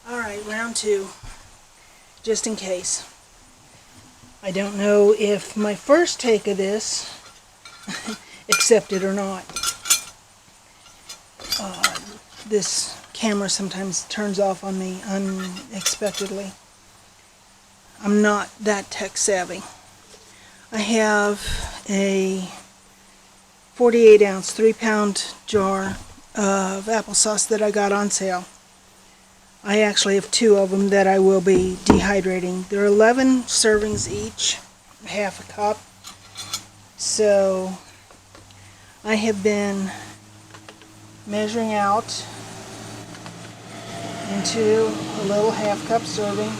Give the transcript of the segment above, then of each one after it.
Alright, round two, just in case. I don't know if my first take of this accepted or not. This camera sometimes turns off on me unexpectedly. I'm not that tech savvy. I have a 48 ounce, 3-pound jar of applesauce that I got on sale. I actually have 2 of them that I will be dehydrating. They're 11 servings each, half a cup. So I have been measuring out into a little half-cup serving.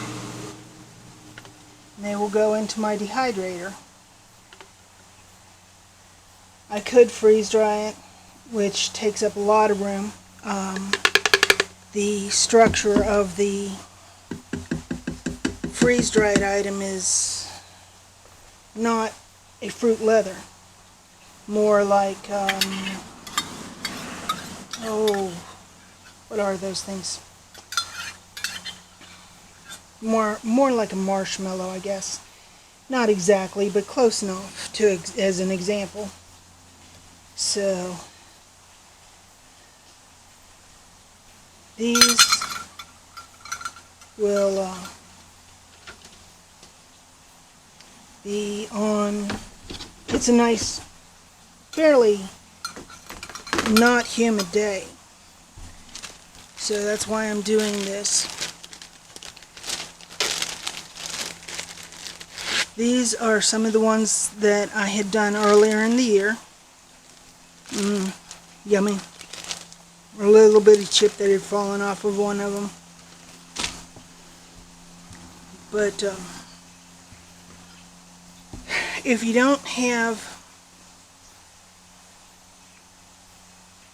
And they will go into my dehydrator. I could freeze dry it, which takes up a lot of room. The structure of the freeze-dried item is not a fruit leather, more like what are those things? More like a marshmallow, I guess. Not exactly, but close enough to as an example. So these will be on. It's a nice, fairly not humid day, so that's why I'm doing this. These are some of the ones that I had done earlier in the year. Yummy. A little bitty chip that had fallen off of one of them. But if you don't have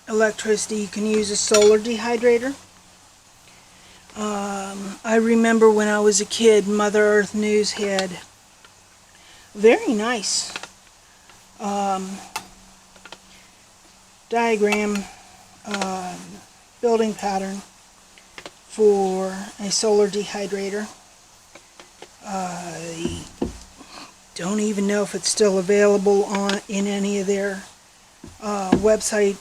electricity, you can use a solar dehydrator. I remember when I was a kid, Mother Earth News had very nice diagram building pattern for a solar dehydrator. I don't even know if it's still available in any of their website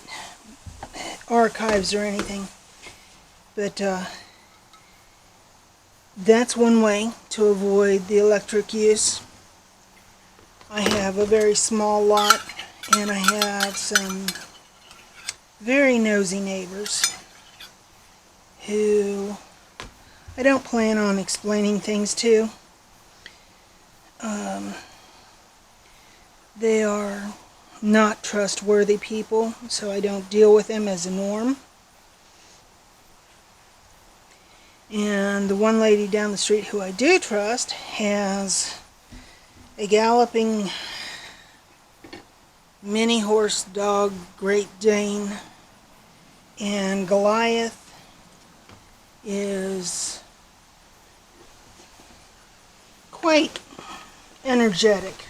archives or anything, but that's one way to avoid the electric use. I have a very small lot, and I have some very nosy neighbors who I don't plan on explaining things to. They are not trustworthy people, so I don't deal with them as a norm. And the one lady down the street who I do trust has a galloping mini horse dog, Great Dane, and Goliath is quite energetic,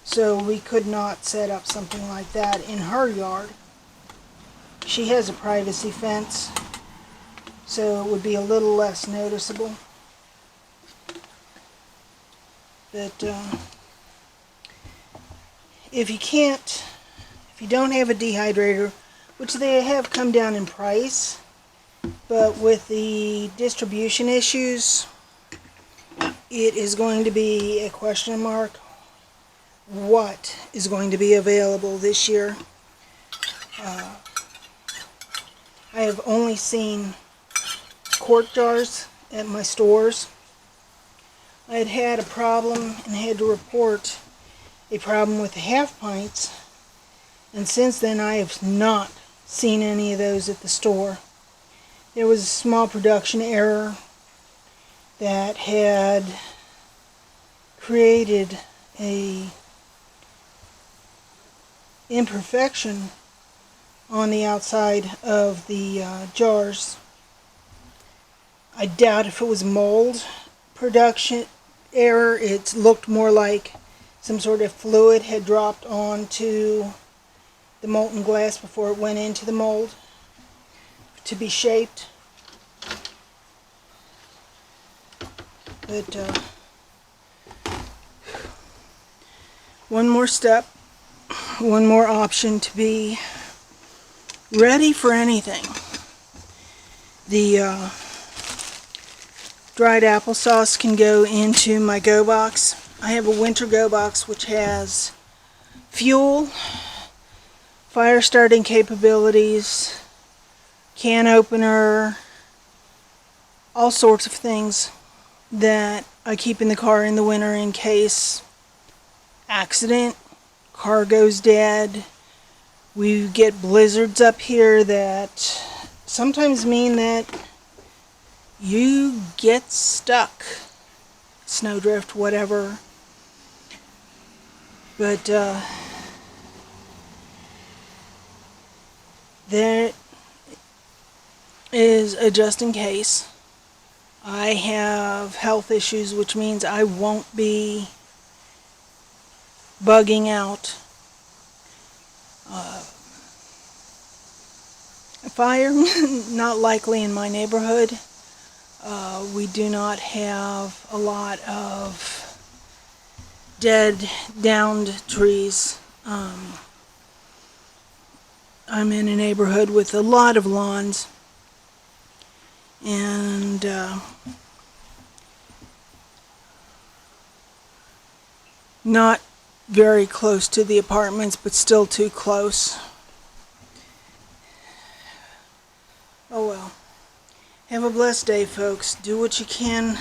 so we could not set up something like that in her yard. She has a privacy fence, so it would be a little less noticeable. But if you don't have a dehydrator, which they have come down in price, but with the distribution issues, it is going to be a question mark what is going to be available this year. I have only seen quart jars at my stores. I had had a problem and had to report a problem with the half pints, and since then I have not seen any of those at the store. There was a small production error that had created a imperfection on the outside of the jars. I doubt if it was mold production error. It looked more like some sort of fluid had dropped onto the molten glass before it went into the mold to be shaped. But one more step, one more option to be ready for anything. The dried applesauce can go into my go box. I have a winter go box which has fuel, fire starting capabilities, can opener, all sorts of things that I keep in the car in the winter in case accident, car goes dead. We get blizzards up here that sometimes mean that you get stuck. Snowdrift, whatever. But there is a just in case. I have health issues, which means I won't be bugging out. A fire, not likely in my neighborhood. We do not have a lot of dead, downed trees. I'm in a neighborhood with a lot of lawns, and not very close to the apartments, but still too close. Oh well. Have a blessed day, folks. Do what you can.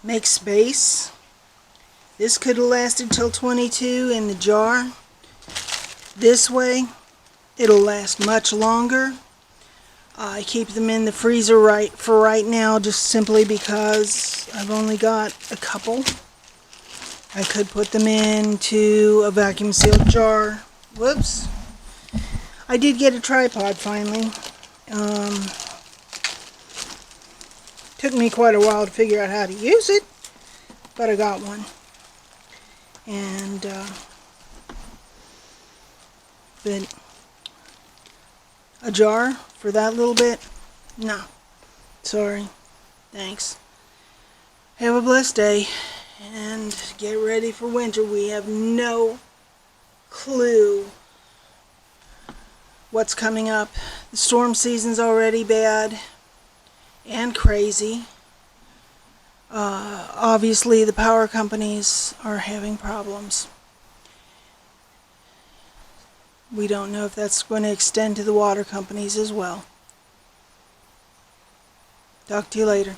Make space. This could have lasted till 22 in the jar. This way, it'll last much longer. I keep them in the freezer for right now, just simply because I've only got a couple. I could put them into a vacuum sealed jar. Whoops. I did get a tripod finally. Took me quite a while to figure out how to use it, but I got one. And but a jar for that little bit? No. Sorry. Thanks. Have a blessed day and get ready for winter. We have no clue what's coming up. The storm season's already bad and crazy. Obviously the power companies are having problems. We don't know if that's going to extend to the water companies as well. Talk to you later.